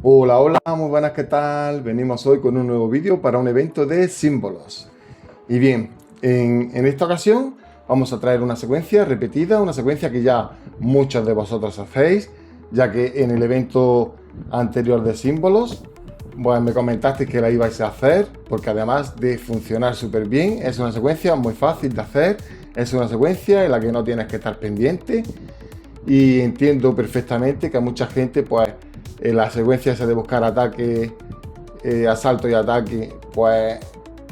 Hola, hola, muy buenas, ¿qué tal? Venimos hoy con un nuevo vídeo para un evento de símbolos. Y bien, en esta ocasión vamos a traer una secuencia repetida, una secuencia que ya muchos de vosotros hacéis, ya que en el evento anterior de símbolos, pues me comentasteis que la ibais a hacer, porque además de funcionar súper bien, es una secuencia muy fácil de hacer, es una secuencia en la que no tienes que estar pendiente y entiendo perfectamente que a mucha gente, pues, la secuencia esa de buscar ataque, asalto y ataque, pues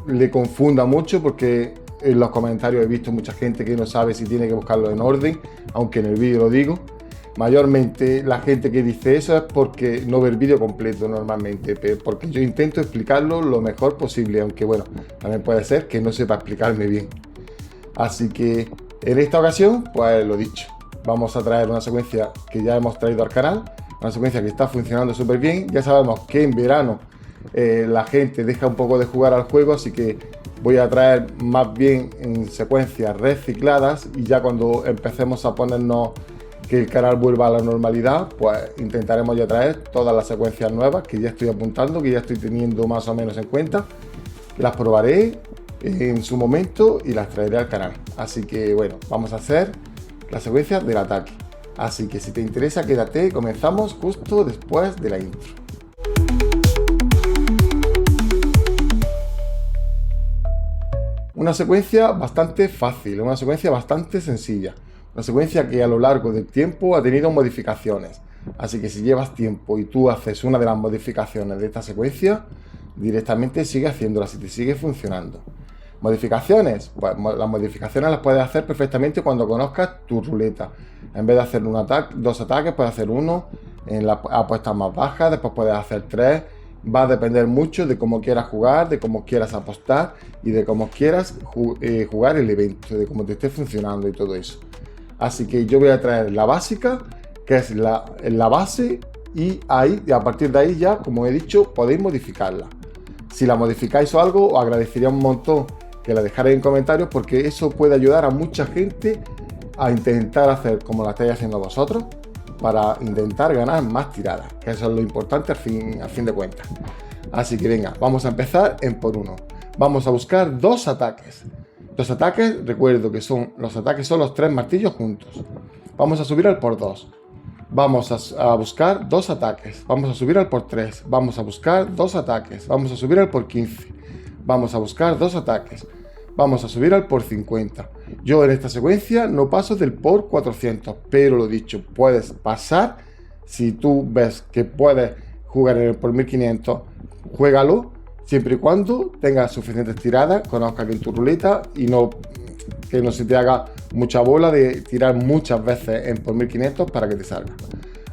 le confunda mucho porque en los comentarios he visto mucha gente que no sabe si tiene que buscarlo en orden, aunque en el vídeo lo digo. Mayormente la gente que dice eso es porque no ve el vídeo completo normalmente, porque yo intento explicarlo lo mejor posible, aunque bueno, también puede ser que no sepa explicarme bien. Así que en esta ocasión, pues lo dicho, vamos a traer una secuencia que ya hemos traído al canal, una secuencia que está funcionando súper bien. Ya sabemos que en verano la gente deja un poco de jugar al juego, así que voy a traer más bien en secuencias recicladas y ya cuando empecemos a ponernos que el canal vuelva a la normalidad, pues intentaremos ya traer todas las secuencias nuevas que ya estoy apuntando, que ya estoy teniendo más o menos en cuenta. Las probaré en su momento y las traeré al canal. Así que bueno, vamos a hacer la secuencia del ataque. Así que si te interesa, quédate, comenzamos justo después de la intro. Una secuencia bastante fácil, una secuencia bastante sencilla. Una secuencia que a lo largo del tiempo ha tenido modificaciones. Así que si llevas tiempo y tú haces una de las modificaciones de esta secuencia, directamente sigue haciéndola si te sigue funcionando. Modificaciones, pues las modificaciones las puedes hacer perfectamente cuando conozcas tu ruleta. En vez de hacer dos ataques, puedes hacer uno en la apuesta más baja, después puedes hacer tres. Va a depender mucho de cómo quieras jugar, de cómo quieras apostar y de cómo quieras jugar el evento, de cómo te esté funcionando y todo eso. Así que yo voy a traer la básica, que es la base, y a partir de ahí ya, como he dicho, podéis modificarla. Si la modificáis o algo, os agradecería un montón que la dejarais en comentarios, porque eso puede ayudar a mucha gente a intentar hacer como la estáis haciendo vosotros, para intentar ganar más tiradas, que eso es lo importante al fin de cuentas. Así que venga, vamos a empezar en por uno. Vamos a buscar dos ataques. Dos ataques, recuerdo que los ataques son los tres martillos juntos. Vamos a subir al por 2. Vamos a buscar dos ataques. Vamos a subir al por 3. Vamos a buscar dos ataques. Vamos a subir al por 15. Vamos a buscar dos ataques. Vamos a subir al por 50. Yo en esta secuencia no paso del por 400, pero lo dicho, puedes pasar. Si tú ves que puedes jugar en el por 1500, juégalo, siempre y cuando tengas suficientes tiradas, conozcas bien tu ruleta y que no se te haga mucha bola de tirar muchas veces en por 1500 para que te salga.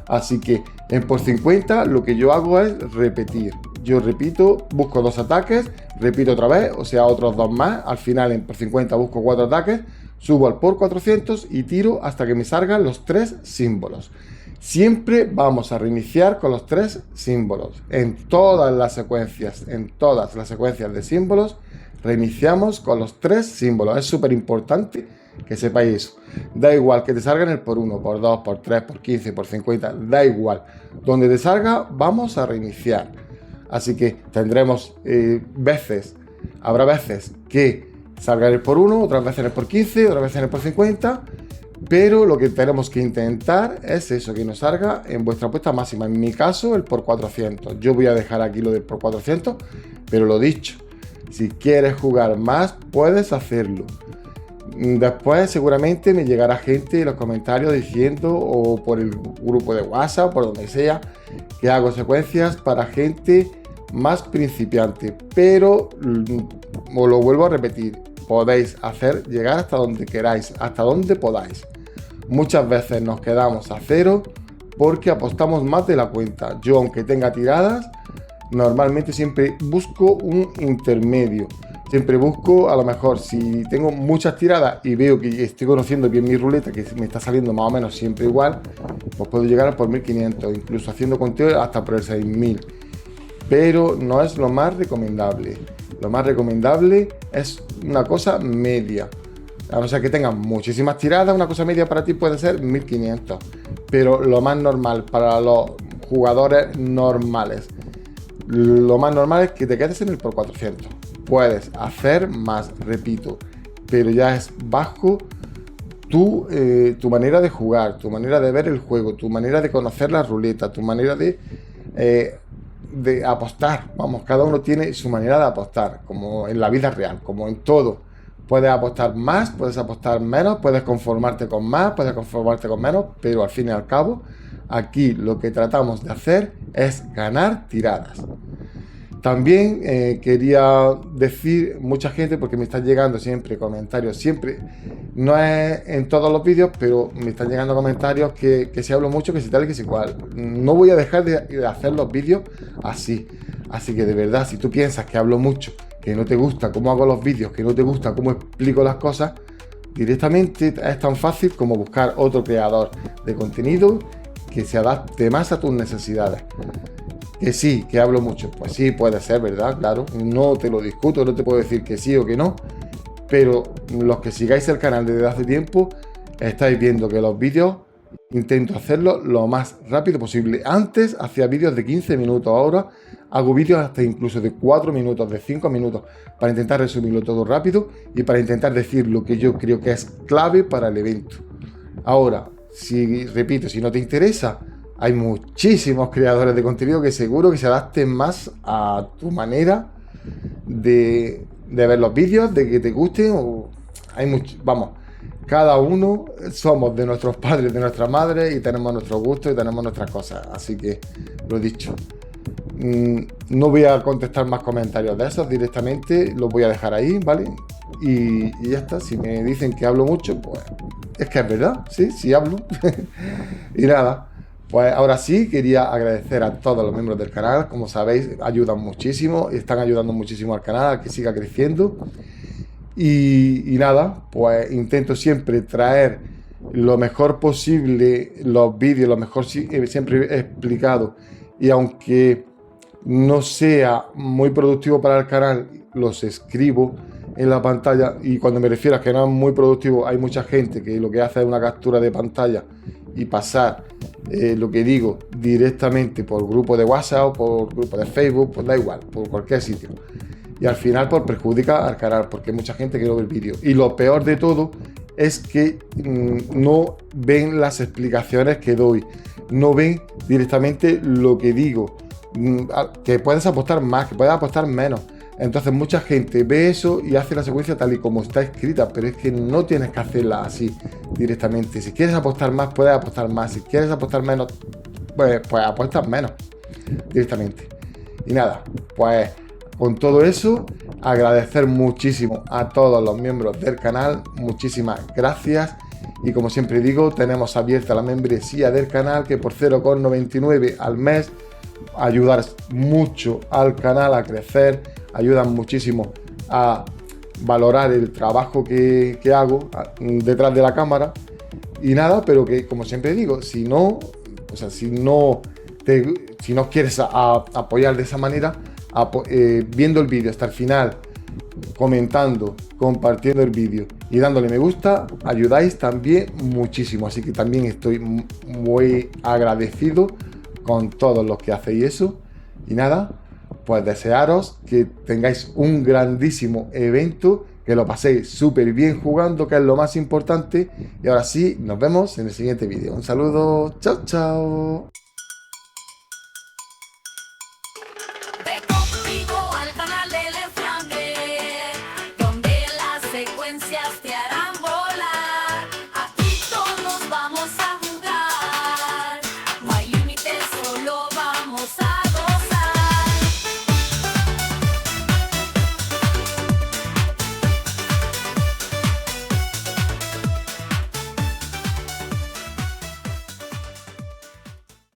Así que en por 50 lo que yo hago es repetir. Yo repito, busco dos ataques, repito otra vez, o sea, otros dos más. Al final en por 50 busco cuatro ataques, subo al por 400 y tiro hasta que me salgan los tres símbolos. Siempre vamos a reiniciar con los tres símbolos. En todas las secuencias de símbolos, reiniciamos con los tres símbolos. Es súper importante que sepáis eso. Da igual que te salgan el por 1, por 2, por 3, por 15, por 50, da igual. Donde te salga, vamos a reiniciar. Así que tendremos habrá veces que salga el por 1, otras veces el por 15, otras veces el por 50. Pero lo que tenemos que intentar es eso, que nos salga en vuestra apuesta máxima. En mi caso, el por 400. Yo voy a dejar aquí lo del por 400, pero lo dicho, si quieres jugar más, puedes hacerlo. Después seguramente me llegará gente en los comentarios diciendo, o por el grupo de WhatsApp, por donde sea, que hago secuencias para gente más principiante. Pero os lo vuelvo a repetir, podéis llegar hasta donde queráis, hasta donde podáis. Muchas veces nos quedamos a cero porque apostamos más de la cuenta. Yo, aunque tenga tiradas, normalmente siempre busco un intermedio. Siempre busco, a lo mejor, si tengo muchas tiradas y veo que estoy conociendo bien mi ruleta, que me está saliendo más o menos siempre igual, pues puedo llegar a por 1500, incluso haciendo conteo hasta por el 6000. Pero no es lo más recomendable. Lo más recomendable es una cosa media. A no ser que tengas muchísimas tiradas, una cosa media para ti puede ser 1500. Pero lo más normal para los jugadores normales. Lo más normal es que te quedes en el por 400. Puedes hacer más, repito, pero ya es bajo tu manera de jugar, tu manera de ver el juego, tu manera de conocer la ruleta, tu manera de apostar. Vamos, cada uno tiene su manera de apostar, como en la vida real, como en todo. Puedes apostar más, puedes apostar menos, puedes conformarte con más, puedes conformarte con menos, pero al fin y al cabo, aquí lo que tratamos de hacer es ganar tiradas. También quería decir, mucha gente, porque me están llegando siempre comentarios, siempre, no es en todos los vídeos, pero me están llegando comentarios que si hablo mucho, que si tal y que si cual. No voy a dejar de hacer los vídeos así. Así que de verdad, si tú piensas que hablo mucho, que no te gusta cómo hago los vídeos, que no te gusta cómo explico las cosas, directamente es tan fácil como buscar otro creador de contenido que se adapte más a tus necesidades. Que sí, que hablo mucho, pues sí, puede ser, ¿verdad? Claro, no te lo discuto, no te puedo decir que sí o que no, pero los que sigáis el canal desde hace tiempo, estáis viendo que los vídeos intento hacerlo lo más rápido posible. Antes hacía vídeos de 15 minutos, ahora hago vídeos hasta incluso de 4 minutos, de 5 minutos, para intentar resumirlo todo rápido y para intentar decir lo que yo creo que es clave para el evento. Ahora, repito, si no te interesa, hay muchísimos creadores de contenido que seguro que se adapten más a tu manera de ver los vídeos, de que te gusten. Vamos, cada uno somos de nuestros padres, de nuestras madres, y tenemos nuestros gustos y tenemos nuestras cosas. Así que, lo dicho, no voy a contestar más comentarios de esos directamente, los voy a dejar ahí, ¿vale? Y ya está. Si me dicen que hablo mucho, pues es que es verdad, sí hablo. Y nada, pues ahora sí quería agradecer a todos los miembros del canal. Como sabéis, ayudan muchísimo y están ayudando muchísimo al canal a que siga creciendo. Y nada, pues intento siempre traer lo mejor posible los vídeos, lo mejor siempre explicado. Y aunque no sea muy productivo para el canal, los escribo en la pantalla. Y cuando me refiero a que no es muy productivo, hay mucha gente que lo que hace es una captura de pantalla y pasar lo que digo directamente por grupo de WhatsApp o por grupo de Facebook, pues da igual, por cualquier sitio. Y al final pues perjudica al canal, porque hay mucha gente que no ve el vídeo. Y lo peor de todo es que no ven las explicaciones que doy, no ven directamente lo que digo, que puedes apostar más, que puedes apostar menos. Entonces mucha gente ve eso y hace la secuencia tal y como está escrita, pero es que no tienes que hacerla así directamente. Si quieres apostar más, puedes apostar más. Si quieres apostar menos, pues apuestas menos directamente. Y nada, pues con todo eso, agradecer muchísimo a todos los miembros del canal. Muchísimas gracias. Y como siempre digo, tenemos abierta la membresía del canal, que por 0,99 al mes ayudar mucho al canal a crecer, ayudan muchísimo a valorar el trabajo que hago detrás de la cámara. Y nada, pero que como siempre digo, si no quieres apoyar de esa manera, viendo el vídeo hasta el final, comentando, compartiendo el vídeo y dándole me gusta, ayudáis también muchísimo. Así que también estoy muy agradecido con todos los que hacéis eso. Y nada, pues desearos que tengáis un grandísimo evento, que lo paséis súper bien jugando, que es lo más importante. Y ahora sí, nos vemos en el siguiente vídeo. Un saludo, chao, chao. Ve conmigo al canal del Efraín, donde las secuencias te harán volar.